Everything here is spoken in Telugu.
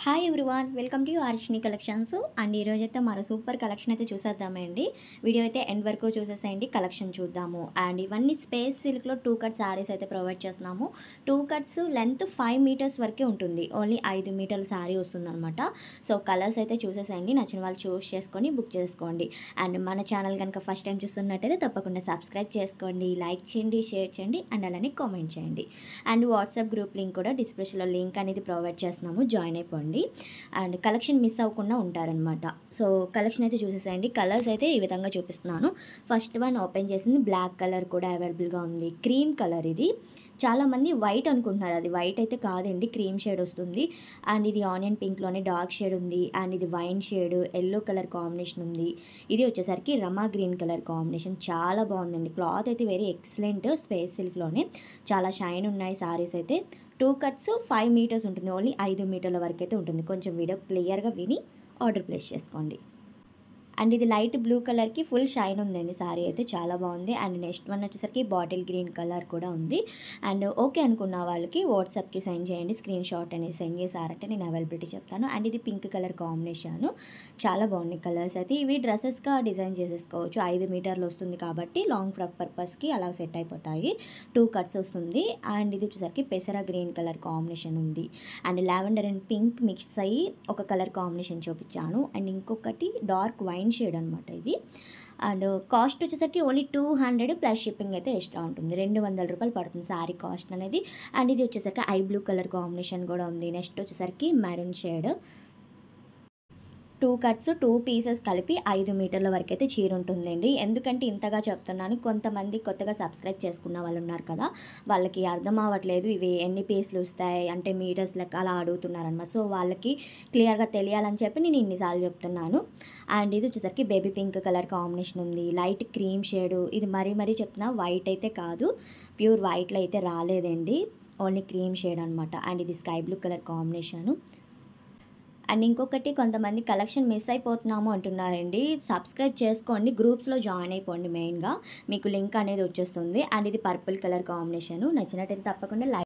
Hi everyone, welcome to Arshini collections. And ఈరోజు అయితే మరో సూపర్ కలెక్షన్ అయితే చూసేద్దామండి. వీడియో అయితే ఎండ్ వరకు చూసేసేయండి, కలెక్షన్ చూద్దాము. అండ్ ఇవన్నీ స్పేస్ సిల్క్లో 2 కట్ శారీస్ అయితే ప్రొవైడ్ చేస్తున్నాము. 2 కట్స్ లెంత్ 5 మీటర్స్ వరకే ఉంటుంది. ఓన్లీ 5 మీటర్ల శారీ వస్తుందన్నమాట. సో కలర్స్ అయితే చూసేసేయండి, నచ్చిన వాళ్ళు చూస్ చేసుకొని బుక్ చేసుకోండి. అండ్ మన ఛానల్ కనుక ఫస్ట్ టైం చూస్తున్నట్టయితే తప్పకుండా సబ్స్క్రైబ్ చేసుకోండి, లైక్ చేయండి, షేర్ చేయండి అండ్ అలానే కామెంట్ చేయండి. అండ్ వాట్సాప్ గ్రూప్ లింక్ కూడా డిస్క్రిప్షన్లో లింక్ అనేది ప్రొవైడ్ చేస్తున్నాము, జాయిన్ అయిపోండి. అండ్ కలెక్షన్ మిస్ అవ్వకుండా ఉంటారనమాట. సో కలెక్షన్ అయితే చూసేసేయండి. కలర్స్ అయితే ఈ విధంగా చూపిస్తున్నాను. ఫస్ట్ వన్ ఓపెన్ చేసింది బ్లాక్ కలర్ కూడా అవైలబుల్గా ఉంది. క్రీమ్ కలర్ ఇది. చాలామంది వైట్ అనుకుంటున్నారు, అది వైట్ అయితే కాదండి, క్రీమ్ షేడ్ వస్తుంది. అండ్ ఇది ఆనియన్ పింక్లోనే డార్క్ షేడ్ ఉంది. అండ్ ఇది wine shade yellow colour combination ఉంది. ఇది వచ్చేసరికి రమా గ్రీన్ కలర్ కాంబినేషన్, చాలా బాగుందండి. క్లాత్ అయితే వెరీ ఎక్సలెంట్, స్పేస్ సిల్క్లోనే చాలా షైన్ ఉన్నాయి సారీస్ అయితే. 2 కట్స్ 5 మీటర్స్ ఉంటుంది, ఓన్లీ 5 మీటర్ల వరకు అయితే ఉంటుంది. కొంచెం వీడియో క్లియర్గా విని ఆర్డర్ ప్లేస్ చేసుకోండి. అండ్ ఇది లైట్ బ్లూ కలర్కి ఫుల్ షైన్ ఉందండి సారీ అయితే, చాలా బాగుంది. అండ్ నెక్స్ట్ వన్ వచ్చేసరికి బాటిల్ గ్రీన్ కలర్ కూడా ఉంది. అండ్ ఓకే అనుకున్న వాళ్ళకి వాట్సాప్కి సెండ్ చేయండి, స్క్రీన్ షాట్ అనేది సెండ్ చేశారంటే నేను అవైలబిలిటీ చెప్తాను. అండ్ ఇది పింక్ కలర్ కాంబినేషన్, చాలా బాగున్నాయి కలర్స్ అయితే. ఇవి డ్రెస్సెస్గా డిజైన్ చేసేసుకోవచ్చు, 5 మీటర్లు వస్తుంది కాబట్టి లాంగ్ ఫ్రాక్ పర్పస్కి అలా సెట్ అయిపోతాయి. 2 కట్స్ వస్తుంది. అండ్ ఇది వచ్చేసరికి పెసర గ్రీన్ కలర్ కాంబినేషన్ ఉంది. And lavender and pink mix అయ్యి ఒక కలర్ కాంబినేషన్ చూపించాను. అండ్ ఇంకొకటి డార్క్ వైన్ షేడ్ అనమాట ఇది. అండ్ కాస్ట్ వచ్చేసరికి ఓన్లీ 200 ప్లస్ షిప్పింగ్ అయితే ఎక్స్ట్రా ఉంటుంది, 200 రూపాయలు పడుతుంది శారీ కాస్ట్ అనేది. అండ్ ఇది వచ్చేసరికి ఐ బ్లూ కలర్ కాంబినేషన్ కూడా ఉంది. నెక్స్ట్ వచ్చేసరికి మెరూన్ షేడ్. 2 కట్స్ 2 పీసెస్ కలిపి 5 మీటర్ల వరకు అయితే చీర ఉంటుందండి. ఎందుకంటే ఇంతగా చెప్తున్నాను, కొంతమంది కొత్తగా సబ్స్క్రైబ్ చేసుకున్న వాళ్ళు ఉన్నారు కదా, వాళ్ళకి అర్థం అవ్వట్లేదు ఇవి ఎన్ని పీసులు వస్తాయి అంటే మీటర్స్ లెక్క అలా అడుగుతున్నారనమాట. సో వాళ్ళకి క్లియర్గా తెలియాలని చెప్పి నేను ఇన్నిసార్లు చెప్తున్నాను. అండ్ ఇది వచ్చేసరికి బేబీ పింక్ కలర్ కాంబినేషన్ ఉంది, లైట్ క్రీమ్ షేడు. ఇది మరీ చెప్తున్నా, వైట్ అయితే కాదు, ప్యూర్ వైట్లో అయితే రాలేదండి, ఓన్లీ క్రీమ్ షేడ్ అనమాట. అండ్ ఇది sky blue colour combination. And ఇంకొకటి, కొంతమంది కలెక్షన్ మిస్ అయిపోతున్నాము అంటున్నారండి, సబ్స్క్రైబ్ చేసుకోండి, గ్రూప్స్లో జాయిన్ అయిపోండి, మెయిన్గా మీకు లింక్ అనేది వచ్చేస్తుంది. అండ్ ఇది పర్పుల్ కలర్ కాంబినేషన్, నచ్చినట్టయితే తప్పకుండా లైక్